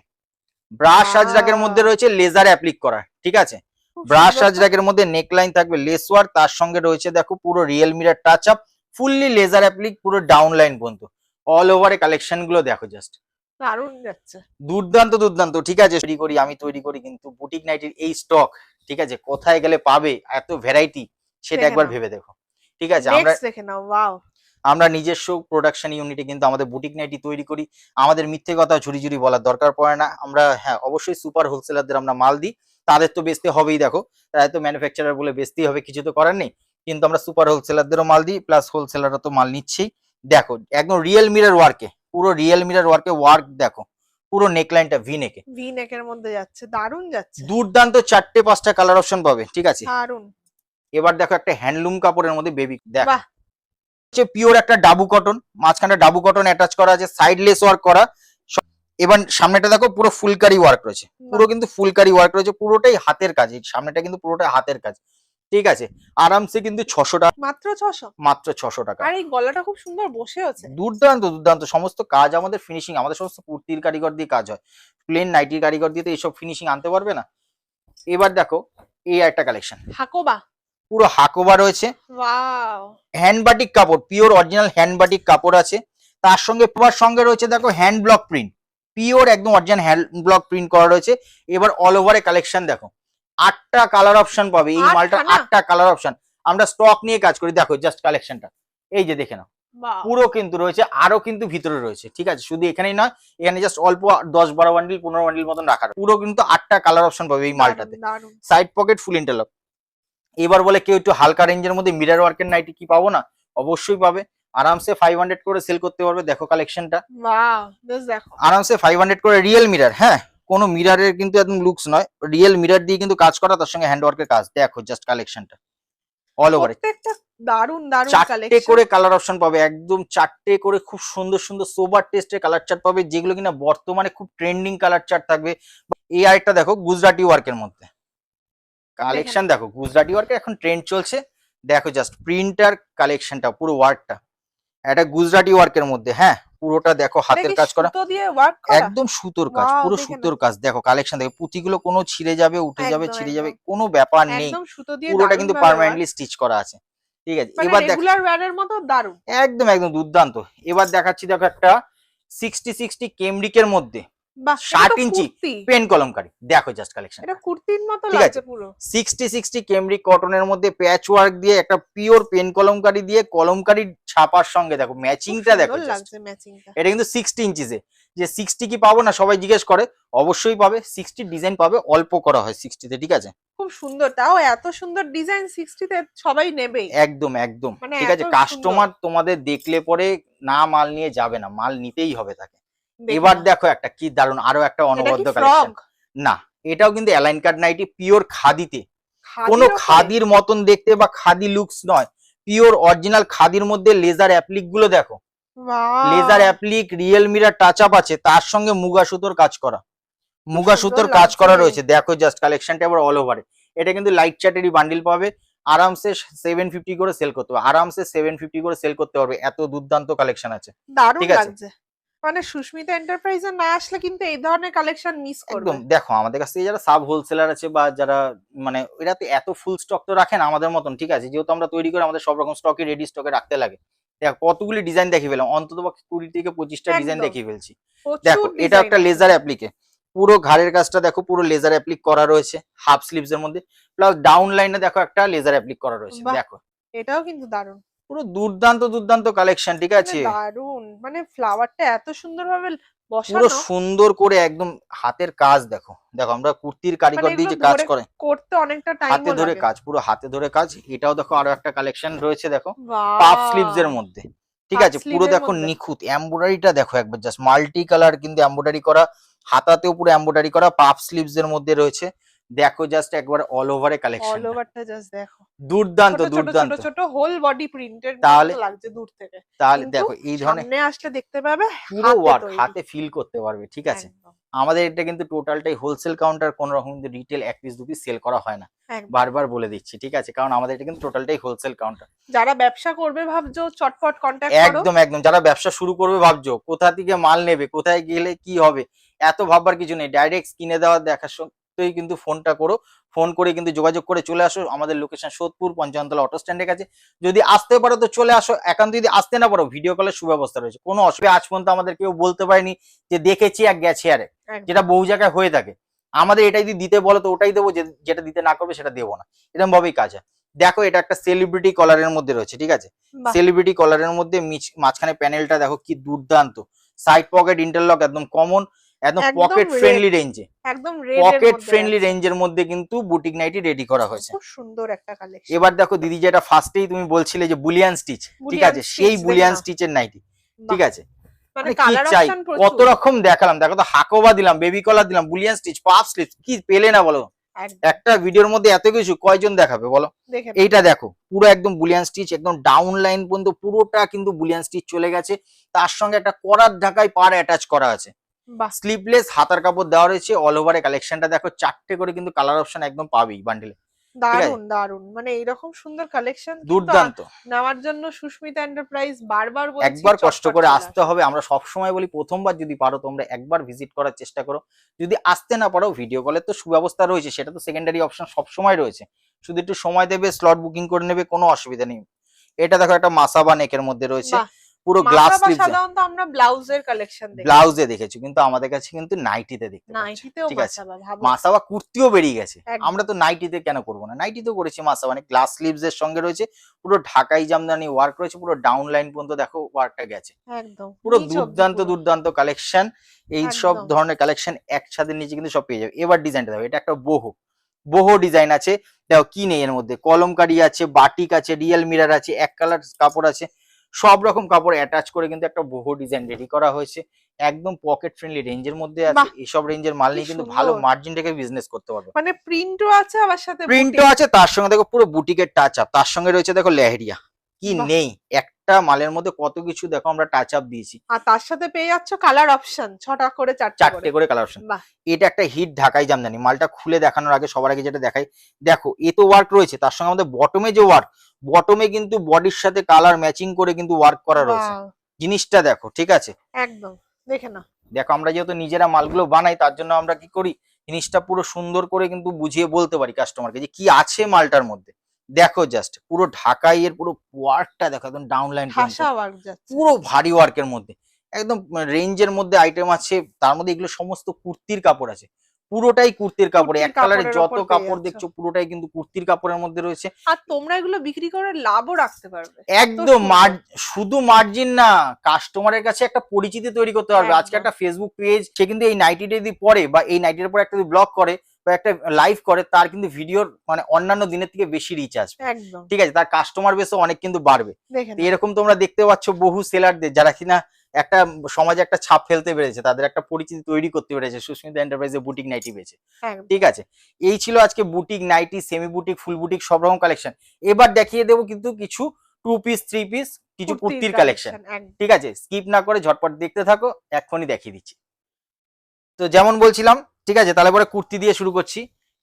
ব্রাশ আজরাকের মধ্যে রয়েছে লেজার অ্যাপ্লিক করা, ঠিক আছে খুব ব্রাশ সুন্দর তো। আজরাকের মধ্যে নেকলাইন থাকবে লেস ওয়ার্ক, তার সঙ্গে রয়েছে দেখো পুরো real mirror touch up, fully laser applique পুরো ডাউন লাইন পর্যন্ত, অল ওভার কালেকশন গুলো দেখো জাস্ট দারুণ যাচ্ছে। দুর্দান্ত দুর্দান্ত, ঠিক আছে আমি তৈরি করি কিন্তু বুটিক নাইটির এই স্টক, ঠিক আছে কোথায় গেলে পাবে এত ভ্যারাইটি সেটা দেখে একবার নাও। ভেবে দেখো, ঠিক আছে আমরা নেক্সট দেখে নাও, ওয়াও। আমরা নিজস্ব প্রোডাকশন ইউনিটে কিন্তু আমাদের বুটিক নাইটি তৈরি করি, আমাদের মিথ্যে কথা ঝুড়ি ঝুড়ি বলার দরকার পড়ে না, আমরা হ্যাঁ অবশ্যই সুপার হোলসেলারদের আমরা মাল দিই, তাদের তো বেচতে হবেই, দেখো তাদের তো ম্যানুফ্যাকচারার বলে বেচতেই হবে, কিছু তো করার নেই, কিন্তু আমরা সুপার হোলসেলারদেরও মাল দিই, প্লাস হোলসেলাররা তো মাল নিচ্ছেই, দেখো একদম রিয়েল মিরার ওয়ার্কে, পুরো রিয়েল মিরার ওয়ার্কে ওয়ার্ক দেখো, পুরো নেকলাইনটা ভি নেকে, ভি নেকের মধ্যে যাচ্ছে, দারুণ যাচ্ছে, দুর্দান্ত 4-5টা কালার অপশন পাবে, ঠিক আছে দারুণ। এবার দেখো একটা হ্যান্ডলুম কাপড়ের মধ্যে বেবি দেখো, বাহ, হচ্ছে পিওর একটা ডাবু কটন, মাঝখানটা ডাবু কটন অ্যাটাচ করা আছে, সাইড লেস ওয়ার্ক করা, এবার সামনেটা দেখো পুরো ফুলকারি ওয়ার্ক রয়েছে, পুরো কিন্তু ফুলকারি ওয়ার্ক রয়েছে, পুরোটাই হাতের কাজ, এই সামনেটা কিন্তু পুরোটাই হাতের কাজ, ঠিক আছে আরামসে কিন্তু 600 টাকা, মাত্র 600। মাত্র 600 টাকা, আর এই গলাটা খুব সুন্দর বসেওছে। দুর্দান্ত দুর্দান্ত, সমস্ত কাজ আমাদের ফিনিশিং, আমাদের সমস্ত কুর্তির কারিগর দিয়ে কাজ হয়, প্লেন নাইটির কারিগর দিয়ে তো এইসব ফিনিশিং আনতে পারবে না। এবার দেখো এই একটা কালেকশন, হাকোবা, পুরো হাকোবা রয়েছে, ওয়াও, হ্যান্ড বাটিক কাপড়, পিওর অরিজিনাল হ্যান্ড বাটিক কাপড় আছে, তার সঙ্গে রয়েছে দেখো হ্যান্ড ব্লক প্রিন্ট, পিওর একদম অরিজিনাল হ্যান্ড ব্লক প্রিন্ট করা রয়েছে। এবার অল ওভারে কালেকশন দেখো, 8টা কালার অপশন পাবে, এই মালটা 8টা কালার অপশন, আমরা স্টক নিয়ে কাজ করি, দেখো জাস্ট কালেকশনটা এই যে দেখে নাও, বাহ, পুরো কিন্তু রয়েছে, আরো কিন্তু ভিতরে রয়েছে, ঠিক আছে, শুধু এখানেই নয়, এখানে জাস্ট অল্প 10-12 বান্ডিল 15 বান্ডিল মতন রাখার, পুরো কিন্তু 8টা কালার অপশন পাবে এই মালটাতে। দারুন দারুন। Side pocket full interlock. এবার বলে কেউ একটু হালকা রেঞ্জের মধ্যে মিরর ওয়ার্কের নাইটি কি পাবো না, অবশ্যই পাবে। আরামসে 500 করে সেল করতে পারবে। দেখো কালেকশনটা, বাহ, জাস্ট দেখো। আরামসে 500 করে রিয়েল মিরর, হ্যাঁ, কোনো মিররের কিন্তু একদম লুকস নয়, রিয়েল মিরর দিয়ে কিন্তু কাজ করা, তার সঙ্গে হ্যান্ড ওয়ার্কের কাজ। দেখো জাস্ট কালেকশনটা অল ওভার, প্রত্যেকটা দারুন দারুন 4টে কালেকশন। করে কালার অপশন পাবে, একদম 4টে করে খুব সুন্দর সুন্দর সোবার টেস্টের কালার চার্ট পাবে, যেগুলো কিনা বর্তমানে খুব ট্রেন্ডিং কালার চার্ট থাকবে। এই আরেকটা দেখো গুজরাটি ওয়ার্কের মধ্যে কালেকশন, দেখো গুজরাটি ওয়ার্কের এখন ট্রেন্ড চলছে। দেখো জাস্ট প্রিন্টার কালেকশনটা, পুরো ওয়ার্কটা এটা গুজরাটি ওয়ার্কের মধ্যে, হ্যাঁ, পুরোটা দেখো হাতের কাজ করা, সুতো দিয়ে ওয়ার্ক করা, একদম সুতোর কাজ, Wow, পুরো দেখে সুতোর কাজ। দেখো কালেকশন দেখো, পুঁতিগুলো কোনো ছিঁড়ে যাবে, উঠে যাবে, একদম, ছিঁড়ে একদম। যাবে, কোনো ব্যাপার নেই, একদম সুতো দিয়ে পুরোটা দারুণ কিন্তু ভাবে পার্মানেন্টলি স্টিচ করা আছে, ঠিক আছে। মানে এবার দেখো রেগুলার ওয়্যারের মতো দারুণ। একদম একদম দুর্দান্ত। এবার দেখাচ্ছি দেখো একটা 60-60 কেমব্রিকের মধ্যে বাহ, 60 এটা তো ইঞ্চি কুর্তি। পেন কলমকারি। দেখো জাস্ট কালেকশন, এটা কুর্তির মতো ঠিক লাগছে আছে। পুরো। 60-60 কেমব্রিক কটনের মধ্যে প্যাচ ওয়ার্ক দিয়ে একটা পিওর পেন কলমকারি দিয়ে কলমকারি ছাপার সঙ্গে দেখো খুব ম্যাচিংটা দেখো সুন্দর just। লাগছে ম্যাচিংটা। এটা কিন্তু 60 ইঞ্চিসে, যে 60 কি পাবো না সবাই জিজ্ঞেস করে, অবশ্যই পাবে। 60 ডিজাইন পাবে, অল্প করা হয় 60 তে, ঠিক আছে। খুব সুন্দর, তাও এত সুন্দর ডিজাইন 60 তে সবাই নেবেই। একদম একদম, মানে ঠিক আছে। এত কাস্টমার সুন্দর। তোমাদের দেখলে পরে না মাল নিয়ে যাবে না, মাল নিতেই হবে তাকে। দেখে এবার নাও। দেখো একটা কি দারুণ, আরো একটা এটা কি অনবদ্য ফ্রক? কালেকশন। না, এটাও কিন্তু অ্যালাইন কাট নাইটি, পিওর খাদিতে, কোনো খাদির ওপরে? খাদির মতন দেখতে বা খাদি লুকস নয়, পিওর অরিজিনাল খাদির মধ্যে লেজার অ্যাপ্লিক গুলো দেখো, বাহ, laser applique, real mirror touch up আছে, তার সঙ্গে মুগা সুতোর কাজ করা, মুগা সুন্দর সুতোর কাজ লাগছে। করা রয়েছে। দেখো জাস্ট কালেকশনটা আবার অল ওভারে। এটা কিন্তু লাইট চার্টেরই বান্ডিল পাবে, আরামসে 750 করে সেল করতে পারবে, আরামসে 750 করে সেল করতে পারবে, এত দুর্দান্ত কালেকশন আছে, দারুণ ঠিক আছে। লাগছে। মানে সুস্মিতা এন্টারপ্রাইজে না আসলে কিন্তু এই ধরনের কালেকশন মিস করবে। একদম দেখো আমাদের কাছ থেকে যারা সাব হোলসেলার আছে বা যারা মানে এরা তো এত ফুল স্টক তো রাখেন আমাদের মতন, ঠিক আছে, যেহেতু আমরা তৈরি করে আমাদের সব রকম স্টকে রেডি স্টকে রাখতে লাগে। দেখো কতগুলি ডিজাইন দেখিয়ে ফেলাম, অন্তত 20 থেকে 25টা ডিজাইন একদম। দেখিয়ে ফেলছি। প্রচুর দেখো এটা design একটা আছে। লেজার অ্যাপ্লিকে, পুরো ঘাড়ের কাজটা দেখো, পুরো লেজার অ্যাপ্লিক করা রয়েছে হাফ স্লিভস এর মধ্যে, প্লাস ডাউন লাইনে দেখো একটা লেজার অ্যাপ্লিক করা রয়েছে। বাহ। দেখো এটাও কিন্তু দারুণ। পুরো দুর্দান্ত দুর্দান্ত কালেকশন, ঠিক মানে আছে। দারুণ, মানে ফ্লাওয়ারটা এত সুন্দরভাবে পুরো বসানো, সুন্দর করে একদম হাতের কাজ দেখো, দেখো আমরা কুর্তির মানে কারিগর দিয়ে এগুলো যে কাজ ধরে করে, করতে অনেকটা হাতে টাইমও ধরে লাগে। কাজ, পুরো হাতে ধরে কাজ। এটাও দেখো আরো একটা কালেকশন রয়েছে, দেখো বাহ, পাফ স্লিভস এর মধ্যে, ঠিক Puff আছে, sleeve পুরো এর দেখো মধ্যে। নিখুঁত এমব্রয়ডারিটা দেখো একবার জাস্ট, মাল্টি কালার কিন্তু এমব্রয়ডারি করা, হাতাতেও পুরো এমব্রয়ডারি করা, পাফ স্লিভস এর মধ্যে রয়েছে। দেখো জাস্ট একবার অল ওভারে অল কালেকশন, ওভারটা জাস্ট দেখো, দুর্দান্ত ছোট ছোট ছোট দুর্দান্ত। ছোট হোল বডি প্রিন্টের তাহলে মতো লাগছে দূর থেকে, তাহলে কিন্তু দেখো এই ধরনের সামনে আসলে দেখতে পাবে পুরো হাতে ওয়ার্ক তৈরি। হাতে ফিল করতে পারবে, ঠিক আছে। একদম আমাদের এটা কিন্তু টোটালটাই হোলসেল কাউন্টার, কোন রকম কিন্তু রিটেল 1 পিস 2 পিস সেল করা হয় না, একদম। বারবার বলে দিচ্ছি, ঠিক আছে, কারণ আমাদের এটা কিন্তু টোটালটাই হোলসেল কাউন্টার। যারা ব্যবসা করবে ভাবছো চটপট কন্ট্যাক্ট করো। একদম একদম, যারা ব্যবসা শুরু করবে ভাবছো কোথা থেকে মাল নেবে, কোথায় গেলে কি হবে, এত ভাববার কিছু নেই, ডাইরেক্ট কিনে দেওয়া দেখার সত্যই কিন্তু ফোনটা করো, ফোন করে কিন্তু যোগাযোগ করে চলে আসো। আমাদের লোকেশন সোদপুর পঞ্চায়েতলা অটো স্ট্যান্ডের কাছে। যদি আসতে পারো তো চলে আসো, একান্ত যদি আসতে না পারো ভিডিও কলের সুব্যবস্থা রয়েছে, কোনো অসুবিধা আজ পর্যন্ত আমাদের কেউ বলতে পারেনি যে দেখেছি আর গেছে আরে, একদম। যেটা বহু জায়গায় হয়ে থাকে। আমাদের এটাই যদি দিতে বলো তো ওটাই দেবো, যেটা দিতে না করবে সেটা দেবো না, এরকম ভাবেই কাজ হয়। দেখো এটা একটা সেলিব্রিটি কলারের মধ্যে রয়েছে, ঠিক আছে, বাহ, সেলিব্রিটি কলারের মধ্যে মাঝখানে প্যানেলটা দেখো কি দুর্দান্ত, সাইড পকেট ইন্টারলক একদম কমন, একদম একদম পকেট red, ফ্রেন্ডলি রেঞ্জে, একদম রেড এর পকেট মধ্যে ফ্রেন্ডলি আছে। রেঞ্জের মধ্যে কিন্তু বুটিক নাইটি রেডি করা হয়েছে। খুব সুন্দর একটা কালেকশন। এবার দেখো দিদি, যেটা ফার্স্টেই তুমি বলছিলে যে বুলিয়ান স্টিচ, ঠিক বুলিয়ান আছে, stitch সেই দেখে বুলিয়ান নাও। স্টিচের নাইটি, ঠিক বাহ, আছে। মানে মানে কি কালার চাই, অপশন কত প্রচুর। রকম দেখালাম, দেখো তো হাকোবা দিলাম, বেবি কলার দিলাম, বুলিয়ান স্টিচ, পাফ স্লিভ, কি পেলে না বলো, একদম। একটা ভিডিওর মধ্যে এত কিছু কয়জন দেখাবে বলো। দেখে নাও। এইটা দেখো পুরো একদম বুলিয়ান স্টিচ, একদম ডাউন লাইন পর্যন্ত পুরোটা কিন্তু বুলিয়ান স্টিচ চলে গেছে, তার সঙ্গে একটা করার ঢাকায় পার অ্যাটাচ করা আছে, বাহ, স্লিভলেস হাতার কাপড় দেওয়া রয়েছে। অল ওভারে কালেকশনটা দেখো, 4টে করে কিন্তু কালার অপশন একদম পাবেই বান্ডিলে, দারুন দারুন, মানে এইরকম সুন্দর কালেকশন দুর্দান্ত। নেওয়ার জন্য সুস্মিতা এন্টারপ্রাইজ বারবার বলছি একবার কষ্ট চটপট করে চলে আসতে আসো। হবে, আমরা সব সময় বলি প্রথমবার যদি পারো তোমরা একবার ভিজিট করার চেষ্টা করো, যদি আসতে না পারো ভিডিও কলের তো সুব্যবস্থা রয়েছে, সেটা তো সেকেন্ডারি অপশন সব সময় রয়েছে, শুধু একটু সময় দেবে, স্লট বুকিং করে নেবে, কোনো অসুবিধা নেই। এটা দেখো একটা মাসাবা নেকের মধ্যে রয়েছে, বাহ, পুরো গ্লাস মাথা বা স্লিভস। সাধারণত আমরা ব্লাউজের কালেকশন দেখি, ব্লাউজে দেখেছো, কিন্তু আমাদের কাছে কিন্তু নাইটিতে দেখতে পাচ্ছ। নাইটিতেও ঠিক আছে, মাসাবা ভাবো। মাসাবা কুর্তিও বেরিয়ে গেছে। একদম। আমরা তো নাইটিতে কেন করবো না, নাইটিতেও করেছি মাসাবা, মানে গ্লাস স্লিভস এর সঙ্গে রয়েছে পুরো ঢাকাই জামদানি ওয়ার্ক রয়েছে, পুরো ডাউন লাইন পর্যন্ত দেখো ওয়ার্কটা গেছে। একদম পুরো নিচ অব্দি দুর্দান্ত পুরো। দুর্দান্ত কালেকশন। এই সব একদম। ধরনের কালেকশন একসাথে নিচে কিন্তু সব পেয়ে যাবে। এবার ডিজাইনটা দেখো, এটা একটা বহু বহু ডিজাইন আছে। দেখো কি নেই এর মধ্যে, কলমকারি আছে, বাটিক আছে, রিয়েল মিরার আছে, এক কালার কাপড় আছে, সব রকম কাপড় অ্যাটাচ করে কিন্তু একটা বহু ডিজাইন রেডি করা হয়েছে। একদম পকেট ফ্রেন্ডলি রেঞ্জের মধ্যে আছে। বাহ! এসব রেঞ্জের মাল কি নিয়ে কিন্তু ভালো সুন্দর। মার্জিন রেখে বিজনেস করতে পারবে। মানে প্রিন্টও আছে আবার সাথে প্রিন্টও আছে, তার সঙ্গে দেখো পুরো বুটিকের টাচ আপ, তার সঙ্গে রয়েছে দেখো লেহেরিয়া। কি বাহ! নেই একটা মালের মধ্যে, কত কিছু দেখো আমরা টাচ আপ দিয়েছি। আর তার সাথে পেয়ে যাচ্ছ কালার অপশন 6টা করে 4টা চারটে করে কালার অপশন। বাহ! এটা একটা হিট ঢাকাই জামদানি। মালটা খুলে দেখানোর আগে সবার আগে যেটা দেখাই, দেখো এ তো ওয়ার্ক রয়েছে, তার সঙ্গে আমাদের বটমে যে ওয়ার্ক, বটমে কিন্তু বডির সাথে কালার ম্যাচিং করে কিন্তু ওয়ার্ক করা রয়েছে। ওয়াও! জিনিসটা দেখো, ঠিক আছে। একদম দেখে নাও। দেখো আমরা যেহেতু নিজেরা মালগুলো বানাই, তার জন্য আমরা কি করি, জিনিসটা পুরো সুন্দর করে কিন্তু বুঝিয়ে বলতে পারি কাস্টমারকে যে কি আছে মালটার মধ্যে। দেখো জাস্ট পুরো ঢাকাই এর পুরো ওয়ার্কটা দেখো, একদম ডাউন লাইন ভাষা ওয়ার্ক যাচ্ছে। পুরো ভারী ওয়ার্কের মধ্যে, একদম রেঞ্জের মধ্যে আইটেম আছে। তার মধ্যে এগুলো সমস্ত কুর্তির কাপড় আছে, পুরোটাই কুর্তির কাপড়। কুর্তির এক কালারে কাপড়ের যত ওপর পেয়ে কাপড় যাচ্ছ। দেখছো পুরোটাই কিন্তু কুর্তির কাপড়ের মধ্যে রয়েছে। আর তোমরা এগুলো বিক্রি করে লাভও রাখতে পারবে। একদম সুন্দর। শুধু মার্জিন না, কাস্টমারের কাছে একটা পরিচিতি তৈরি করতে পারবে। আজকে একদম। একটা ফেসবুক পেজ, সে কিন্তু এই নাইটিটা যদি পরে বা এই নাইটির পর একটা ব্লগ করে বা একটা লাইভ করে, তার কিন্তু ভিডিওর মানে অন্যান্য দিনের থেকে বেশি রিচ আসবে। একদম ঠিক আছে, তার কাস্টমার বেসও অনেক কিন্তু বাড়বে। দেখে তো নাও। এরকম তোমরা দেখতে পাচ্ছ বহু সেলারদের, যারা কিনা একটা সমাজে একটা ছাপ ফেলতে পেরেছে, তাদের একটা পরিচিতি তৈরি করতে পেরেছে সুস্মিতা এন্টারপ্রাইজে বুটিক নাইটি বেচে। একদম। ঠিক আছে, এই ছিল আজকে বুটিক নাইটি, সেমি বুটিক, ফুল বুটিক সব রকম কালেকশন। এবার দেখিয়ে দেবো কিন্তু কিছু 2 পিস 3 পিস কিছু কুর্তির কালেকশন। একদম। ঠিক আছে, স্কিপ না করে ঝটপট দেখতে থাকো, এক্ষুনি দেখিয়ে দিচ্ছি। তো যেমন বলছিলাম, ঠিক আছে, তাহলে পরে কুর্তি দিয়ে শুরু করছি।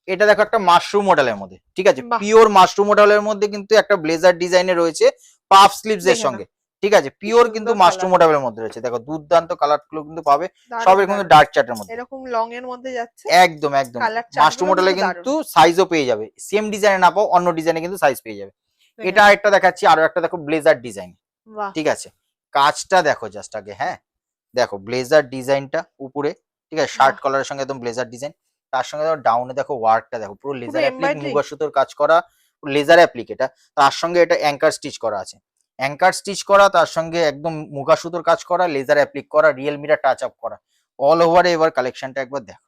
এটা দেখো একটা মাশরুম মডেলের মধ্যে, ঠিক আছে, বাহ! পিওর মাশরুম মডেলের মধ্যে কিন্তু একটা ব্লেজার ডিজাইনে রয়েছে পাফ স্লিভস এর দেখে সঙ্গে। ঠিক আছে, পিওর সুন্দর কিন্তু colour। মাশরুম মডেলের মধ্যে রয়েছে। দেখো দুর্দান্ত কালার গুলো কিন্তু পাবে, দারুণ, সব এরকম দারুণ। ডার্ক চার্টের মধ্যে। এরকম লং এর মধ্যে যাচ্ছে। একদম একদম কালার মাশরুম মডেলে কিন্তু সাইজও পেয়ে যাবে, সেম ডিজাইনে না পাও অন্য ডিজাইনে কিন্তু সাইজ পেয়ে যাবে। এটা একটা দেখাচ্ছি, আরো একটা দেখো ব্লেজার ডিজাইন। বাহ! ঠিক আছে, কাজটা দেখো জাস্ট আগে। হ্যাঁ দেখো ব্লেজার ডিজাইনটা উপরে, ঠিক আছে, শার্ট বাহ! কলারের সঙ্গে একদম ব্লেজার ডিজাইন। তার সঙ্গে দেখো ডাউনে দেখো ওয়ার্কটা দেখো, পুরো লেজার অ্যাপ্লিক, embroidery? মুগা সুতোর কাজ করা, লেজার অ্যাপ্লিক এটা। তার সঙ্গে এটা অ্যাঙ্কার স্টিচ করা আছে, অ্যাঙ্কার স্টিচ করা, তার সঙ্গে একদম মুগা সুতোর কাজ করা, লেজার অ্যাপ্লিক করা, রিয়েল মিরার টাচ আপ করা, অল ওভারে। এবার কালেকশনটা একবার দেখো,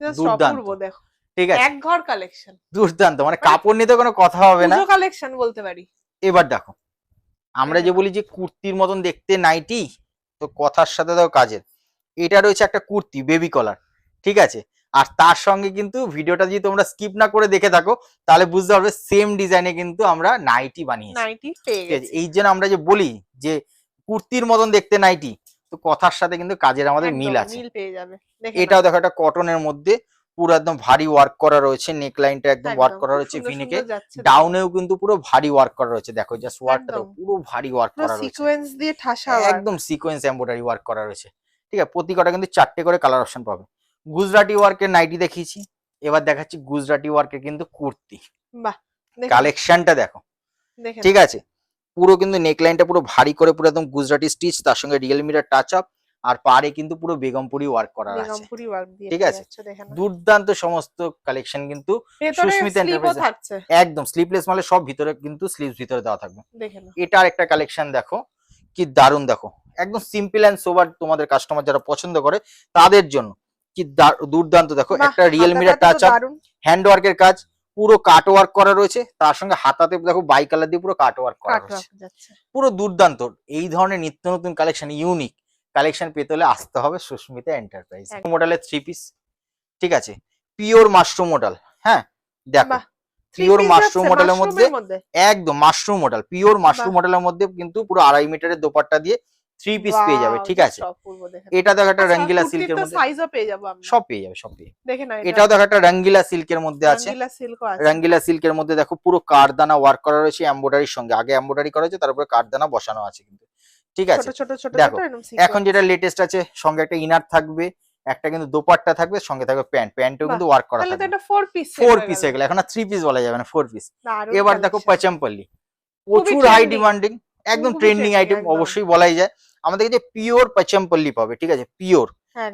জাস্ট দুর্দান্ত। অপূর্ব দেখো। ঠিক আছে, এক ঘর কালেকশন। দুর্দান্ত, মানে কাপড় নিতে কোনো কথা হবে না। পুজো কালেকশন বলতে পারি। এবার দেখো, আমরা যে দেখো। বলি যে কুর্তির মতন দেখতে নাইটি, তো কথার সাথে দেখো কাজের। এটা রয়েছে একটা কুর্তি বেবি কলার, ঠিক আছে, আর তার সঙ্গে কিন্তু ভিডিওটা যদি তোমরা স্কিপ না করে দেখে থাকো, তাহলে বুঝতে পারবে সেম ডিজাইনে কিন্তু আমরা নাইটি বানিয়েছি। নাইটি পেয়ে ঠিক আছে, গেছি। এই জন্য আমরা যে বলি যে কুর্তির মতন দেখতে নাইটি, তো কথার সাথে কিন্তু কাজের আমাদের একদম মিল আছে। মিল পেয়ে যাবে। দেখে এটাও নাও। দেখো একটা কটনের মধ্যে পুরো একদম ভারী ওয়ার্ক করা রয়েছে, নেক লাইনটা একদম ওয়ার্ক একদম করা খুব রয়েছে সুন্দর ভিনেকে, সুন্দর যাচ্ছে দেখো। ডাউনেও কিন্তু পুরো ভারী ওয়ার্ক করা রয়েছে। দেখো জাস্ট ওয়ার্কটা দেখো, একদম। পুরো ভারী ওয়ার্ক পুরো করা রয়েছে, সিকোয়েন্স দিয়ে ঠাসা ওয়ার্ক। একদম সিকোয়েন্স এমব্রয়ডারি ওয়ার্ক করা রয়েছে। ঠিক আছে, প্রতি কটা কিন্তু 4টে করে কালার অপশন পাবে। গুজরাটি ওয়ার্কের নাইটি দেখিয়েছি, এবার দেখাচ্ছি গুজরাটি ওয়ার্কের কিন্তু কুর্তি বাহ! দেখে নাও, কালেকশনটা দেখো। দেখে ঠিক নাও। আছে, পুরো কিন্তু নেক লাইনটা পুরো ভারী করে, পুরো একদম গুজরাটি স্টিচ, তার সঙ্গে রিয়েল মিরার টাচ আপ, আর পাড়ে কিন্তু পুরো বেগমপুরি ওয়ার্ক করা আছে। বেগমপুরি ওয়ার্ক দিয়ে ঠিক পেয়ে আছে, যাচ্ছ, দেখে নাও। দুর্দান্ত সমস্ত কালেকশন কিন্তু ভেতরে সুস্মিতা স্লিপও এন্টারপ্রাইজে থাকছে। একদম স্লিপলেস মালে সব ভিতরে কিন্তু স্লিভস ভিতরে দেওয়া থাকবে। দেখে নাও। এটা আর একটা কালেকশন দেখো, কি দারুণ দেখো, একদম সিম্পল অ্যান্ড সোবার, তোমাদের কাস্টমার যারা পছন্দ করে তাদের জন্য কি দুর্দান্ত। দেখো বাহ! একটা রিয়েল মিরার হাতাটাতে টাচ তো আপ, দারুণ। হ্যান্ড ওয়ার্কের কাজ, পুরো কাট ওয়ার্ক করা রয়েছে, তার সঙ্গে হাতাতে দেখো বাই কালার দিয়ে পুরো কাট ওয়ার্ক করা কাট রয়েছে, ওয়ার্ক যাচ্ছে। পুরো দুর্দান্ত। এই ধরনের নিত্য নতুন কালেকশন, ইউনিক কালেকশন পেতে হলে আসতে হবে সুস্মিতা এন্টারপ্রাইজ। একদম। মডেলের 3 পিস, ঠিক আছে, পিওর মাশরুম মডেল। হ্যাঁ দেখো, বাহ! পিওর Three piece মাশরুম যাচ্ছে মডেলের মধ্যে, মধ্যে। একদম মাশরুম মডেল, পিওর মাশরুম বাহ! মডেলের মধ্যে কিন্তু পুরো 2.5 মিটারের দোপাট্টা দিয়ে 3 পিস পেয়ে যাবে। ওয়াও! ঠিক জাস্ট আছে, অপূর্ব দেখে নাও। এটা দেখো একটা আচ্ছা, রঙ্গিলা কুর্তির সিল্কের তো মধ্যে, সাইজও পেয়ে যাবো আমরা। সব পেয়ে যাবে, সব পেয়ে যাবে। দেখে নাও এটাও দেখো একটা রঙ্গিলা সিল্কের মধ্যে আছে, রঙ্গিলা সিল্কও আছে। রঙ্গিলা সিল্কের মধ্যে দেখো পুরো কারদানা ওয়ার্ক করা রয়েছে এমব্রয়ডারির সঙ্গে, আগে এমব্রয়ডারি করা হয়েছে, তারপরে কারদানা বসানো আছে কিন্তু। ঠিক আছে, ছোট ছোট ছোট দেখো ছোট এরকম এখন সিকোয়েন্স। যেটা লেটেস্ট আছে, সঙ্গে একটা ইনার থাকবে, একটা কিন্তু দোপাট্টা থাকবে, সঙ্গে থাকবে প্যান্ট, প্যান্টও বাহ! কিন্তু ওয়ার্ক করা তাহলে তো থাকবে। এটা 4 পিস 4 পিস হয়ে গেল, এখন আর 3 পিস বলা যাবে না, 4 পিস। দারুণ এবার দেখো collection। পচমপল্লি, খুবই প্রচুর হাই trending। ডিমান্ডিং, একদম খুবই ট্রেন্ডিং trending, আইটেম একদম। অবশ্যই বলাই যায়। আমাদের কাছে পিওর পাচামপল্লি পাবে, ঠিক আছে, পিওর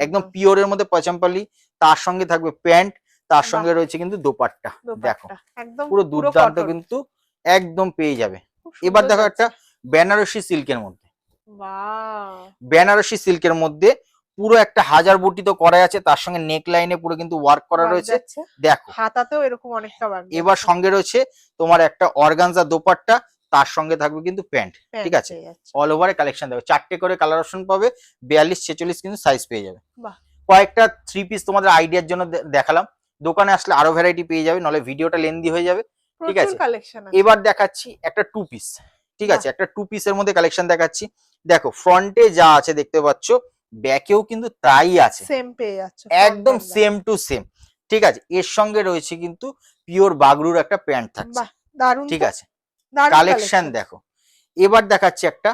একদম পিওরের মধ্যে পাচামপল্লি, তার সঙ্গে থাকবে প্যান্ট, তার বাহ! সঙ্গে রয়েছে কিন্তু দোপাট্টা। দেখো দোপাট্টা একদম পুরো পুরো দুর্দান্ত কটন। কিন্তু একদম পেয়ে যাবে। খুব এবার সুন্দর দেখো যাচ্ছে। একটা বেনারসি সিল্কের মধ্যে, ওয়াও! বেনারসি সিল্কের মধ্যে পুরো একটা হাজার বুটি তো করা আছে, তার সঙ্গে নেক লাইনে পুরো কিন্তু ওয়ার্ক করা ওয়ার্ক রয়েছে। যাচ্ছে। দেখো হাতাতেও এরকম অনেকটা ওয়ার্ক এবার যাচ্ছে। সঙ্গে রয়েছে তোমার একটা অর্গানজা দোপাট্টা, তার সঙ্গে থাকবে কিন্তু প্যান্ট, ঠিক প্যান্ট আছে, পেয়ে যাচ্ছে। অল ওভারে কালেকশন দেবে। 4টে করে কালার অপশন পাবে, 42-46 কিন্তু সাইজ পেয়ে যাবে। বাহ! কয়েকটা 3 পিস তোমাদের আইডিয়ার জন্য দেখালাম, দোকানে আসলে আরো ভ্যারাইটি পেয়ে যাবে, নলে ভিডিওটা লেন্দি হয়ে যাবে, ঠিক প্রচুর আছে। কালেকশন আছে। এবার দেখাচ্ছি একটা 2 পিস, ঠিক আছে, বাহ! একটা 2 পিসের মধ্যে কালেকশন দেখাচ্ছি। দেখো ফ্রন্টে যা আছে দেখতে পাচ্ছ, ব্যাকেও কিন্তু তাই আছে, সেম পেয়ে যাচ্ছে। একদম সেম টু সেম, ঠিক আছে। এর সঙ্গে রয়েছে কিন্তু পিওর বাগরুর একটা প্যান্ট থাকছে, বাহ! দারুণ ঠিক তো। আছে। দারুণ কালেকশন দেখো। এবার দেখাচ্ছি একটা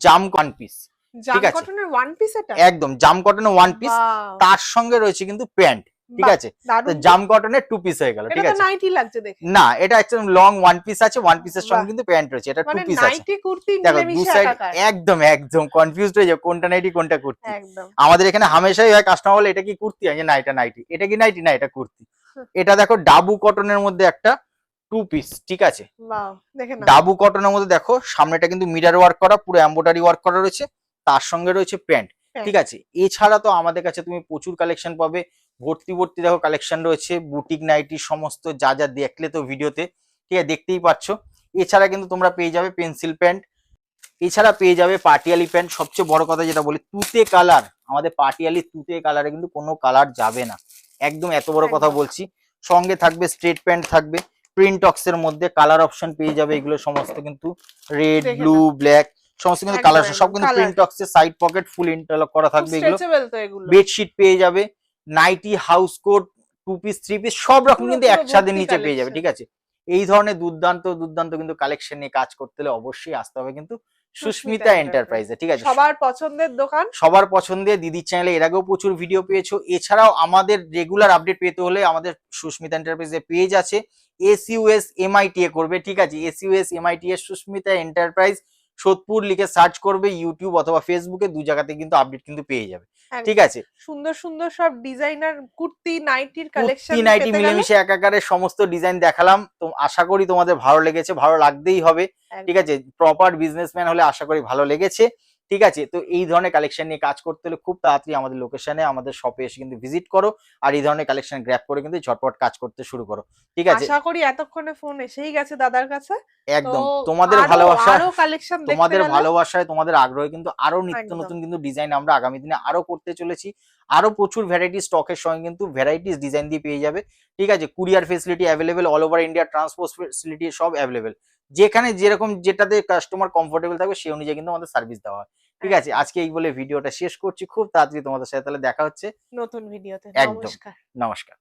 জাম ওয়ান পিস, জাম ঠিক আছে, কটনের ওয়ান পিস এটা? একদম জাম কটনের ওয়ান পিস, ওয়াও! তার সঙ্গে রয়েছে কিন্তু প্যান্ট, ঠিক বাহ! আছে। তো দারুণ তো। জাম কটনের 2 পিস হয়ে গেল, এটা ঠিক তো আছে। নাইটি লাগছে দেখে। না, এটা একদম লং ওয়ান পিস আছে, ওয়ান পিসের সঙ্গে বাহ! কিন্তু প্যান্ট রয়েছে, এটা 2 মানে পিস আছে। নাইটি কুর্তি দেখো দু মিলেমিশে সাইড একাকার। একদম একদম কনফিউজড হয়ে যাও কোনটা নাইটি কোনটা কুর্তি। একদম। আমাদের এখানে হামেশাই হয় কাস্টমার বলে এটা কি কুর্তি, আমি না এটা নাইটি, এটা কি নাইটি, না এটা কুর্তি। এটা দেখো ডাবু কটনের মধ্যে একটা 2 পিস, ঠিক আছে, ওয়াও! দেখে নাও। ডাবু কটনের মধ্যে দেখো সামনেটা কিন্তু মিরর ওয়ার্ক করা, পুরো এমব্রয়ডারি ওয়ার্ক করা রয়েছে, তার সঙ্গে রয়েছে প্যান্ট, ঠিক আছে। এছাড়া তো আমাদের কাছে তুমি প্রচুর কালেকশন পাবে, ভর্তি ভর্তি দেখো কালেকশন রয়েছে, বুটিক নাইটি সমস্ত যা যা দেখলে তো ভিডিওতে, ঠিক আছে, দেখতেই পাচ্ছ। এছাড়া কিন্তু তোমরা পেয়ে যাবে পেন্সিল প্যান্ট, এছাড়া পেয়ে যাবে পাটিয়ালি প্যান্ট। সবচেয়ে বড় কথা যেটা বলি, তুতে কালার, আমাদের পাটিয়ালি তুতে কালারে কিন্তু কোনো কালার যাবে না, একদম এত বড় কথা একদম। বলছি। সঙ্গে থাকবে স্ট্রেট প্যান্ট থাকবে, প্রিন্টক্স এর মধ্যে কালার অপশন পেয়ে যাবে, এগুলো সমস্ত কিন্তু রেড দেখে ব্লু নাও। ব্ল্যাক সমস্ত কিন্তু একদম, কালার, সব একদম কিন্তু কালার। প্রিন্টক্স এর সাইড পকেট ফুল ইন্টারলক করা খুব থাকবে এগুলো। স্ট্রেচেবল তো এগুলো। বেডশিট পেয়ে যাবে, nighty, house coat, 2 piece 3 piece সব রকম পুরো কিন্তু পুরো একসাথে ভর্তি নিচে পেয়ে যাবে, কালেকশন। ঠিক আছে। এই ধরনের দুর্দান্ত দুর্দান্ত কিন্তু কালেকশন নিয়ে কাজ করতে হলে অবশ্যই আসতে হবে কিন্তু সুস্মিতা এন্টারপ্রাইজে, ঠিক আছে। সবার পছন্দের দোকান। সবার পছন্দের দিদির চ্যানেলে এর আগেও প্রচুর ভিডিও পেয়েছো। এছাড়াও আমাদের রেগুলার আপডেট পেতে হলে আমাদের সুস্মিতা এন্টারপ্রাইজে পেজ আছে, এসইউএস এমআইটিএ করবে, ঠিক আছে, এসইউএস এমআইটিএ সুস্মিতা এন্টারপ্রাইজ সোদপুর লিখে সার্চ করবে, ইউটিউব অথবা ফেসবুকে দু জায়গাতে কিন্তু আপডেট কিন্তু পেয়ে যাবে, ঠিক একদম। আছে। সুন্দর সুন্দর সব ডিজাইনার কুর্তি নাইটির কালেকশন কুর্তি নাইটি পেতে গেলে মিলেমিশে একাকারের সমস্ত ডিজাইন দেখালাম, তো আশা করি তোমাদের ভালো লেগেছে, ভালো লাগতেই হবে, ঠিক আছে। প্রপার বিজনেসম্যান হলে আশা করি ভালো লেগেছে, ঠিক আছে। তো এই ধরনের কালেকশন নিয়ে কাজ করতে হলে খুব তাড়াতাড়ি আমাদের লোকেশনে আমাদের শপে এসে কিন্তু ভিজিট করো, আর এই ধরনের কালেকশন গ্র্যাব করে কিন্তু ঝটপট কাজ করতে শুরু করো, ঠিক আছে। আশা করি এতক্ষণে ফোন এসেই গেছে দাদার কাছে। একদম তো তোমাদের আরো ভালোবাসা, আরো কালেকশন দেখতে তোমাদের গেলে ভালোবাসায় তোমাদের আগ্রহে কিন্তু আরো নিত্য একদম। নতুন কিন্তু ডিজাইন আমরা আগামী দিনে আরো করতে চলেছি, আরো প্রচুর ভ্যারাইটি স্টকের সঙ্গে কিন্তু ভ্যারাইটিস ডিজাইন দিয়ে পেয়ে যাবে, ঠিক আছে। Courier facility available, all over India transport facility সব অ্যাভেলেবেল, যেখানে যেরকম যেটাতে কাস্টমার কমফোর্টেবল থাকবে সেই অনুযায়ী কিন্তু আমাদের সার্ভিস দেওয়া হয়, ঠিক আছে। একদম। আজকে এই বলে ভিডিওটা শেষ করছি, খুব তাড়াতাড়ি তোমাদের সাথে তাহলে দেখা হচ্ছে, নতুন ভিডিওতে। একদম। নমস্কার। নমস্কার।